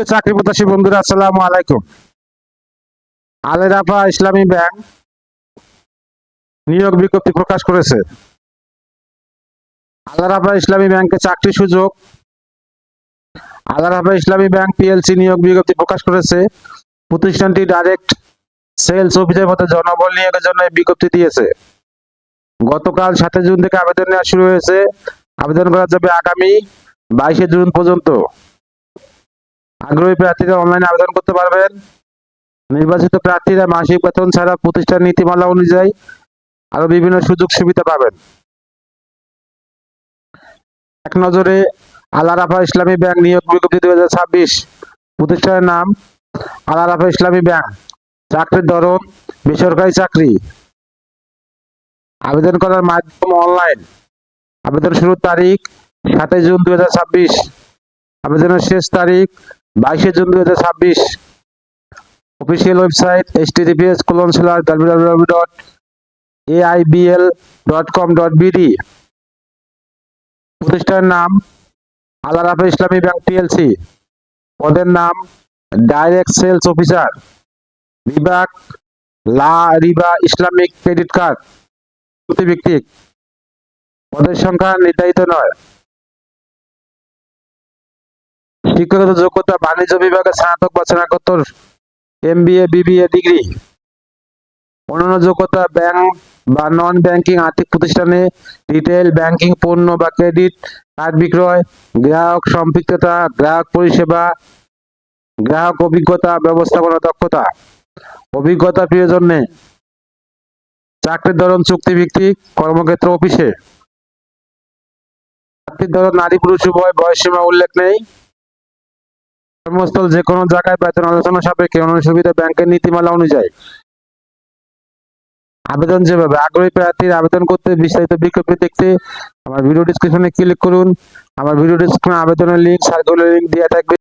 প্রিয় চাকরি প্রত্যাশী বন্ধুরা, আসসালামু আলাইকুম। আল রাফা ইসলামী ব্যাংক নিয়োগ বিজ্ঞপ্তি প্রকাশ করেছে। আল রাফা ইসলামী ব্যাংকে চাকরির সুযোগ। আল রাফা ইসলামী ব্যাংক পিএলসি নিয়োগ বিজ্ঞপ্তি প্রকাশ করেছে। প্রতিষ্ঠানটি ডাইরেক্ট সেলস অফিসার পদে জনবল নিয়োগের জন্য এই বিজ্ঞপ্তি দিয়েছে। গতকাল 7 জুন থেকে আবেদন নেওয়া শুরু হয়েছে। আবেদন করা যাবে আগামী 22 জুন পর্যন্ত। আগ্রহী প্রার্থীরা অনলাইনে আবেদন করতে পারবেন। নির্বাচিত প্রার্থীরা মাসিক বেতন ছাড়া প্রতিষ্ঠান নীতিমালা অনুযায়ী আরো বিভিন্ন সুযোগ সুবিধা পাবেন। এক নজরে আল রাফা ইসলামী ব্যাংক নিয়োগ বিজ্ঞপ্তি 2026। প্রতিষ্ঠানের নাম আল রাফা ইসলামী ব্যাংক। চাকরির ধরন বেসরকারি চাকরি। আবেদন করার মাধ্যম অনলাইন। আবেদন শুরুর তারিখ 7 জুন 2026। আবেদনের শেষ তারিখ 22 জুন 2026। Official website https://www.aibl.com.bd। প্রতিষ্ঠানের নাম আল রাফা ইসলামী ব্যাংক পিএলসি। পদের নাম ডাইরেক্ট সেলস অফিসার। বিভাগ লা রিবা ইসলামিক ক্রেডিট কার্ড। ব্যক্তিক। পদের সংখ্যা নির্ধারিত নয়। শিক্ষাগত যোগ্যতা বাণিজ্য বিভাগে স্নাতক বা স্নাতকোত্তর MBA BBA ডিগ্রি। অন্যান্য যোগ্যতা ব্যাংক বা নন ব্যাংকিং আর্থিক প্রতিষ্ঠানে রিটেল ব্যাংকিং পণ্য বা ক্রেডিট কার্ড বিক্রয়, গ্রাহক সম্পৃক্ততা, গ্রাহক পরিষেবা, গ্রাহক অভিজ্ঞতা, ব্যবস্থাপনা দক্ষতা। অভিজ্ঞতা প্রয়োজন নেই। চাকরির ধরন চুক্তিভিত্তিক, কর্মক্ষেত্র অফিসে। চাকরির ধরন নারী পুরুষ উভয়, বয়সসীমা উল্লেখ নেই। কর্মস্থল যে কোনো জায়গায় বেতন আলোচনা সাপেক্ষে অন্যান্য সুবিধা ব্যাংকের নীতিমালা অনুযায়ী। আবেদন যেভাবে আগ্রহী প্রার্থীর আবেদন করতে বিস্তারিত বিজ্ঞপ্তি দেখতে আমার ভিডিও ডেসক্রিপশনে ক্লিক করুন। আমার ভিডিও ডেসক্রিপশনে আবেদনের লিঙ্ক, সার্কুলার লিঙ্ক দেওয়া থাকবে।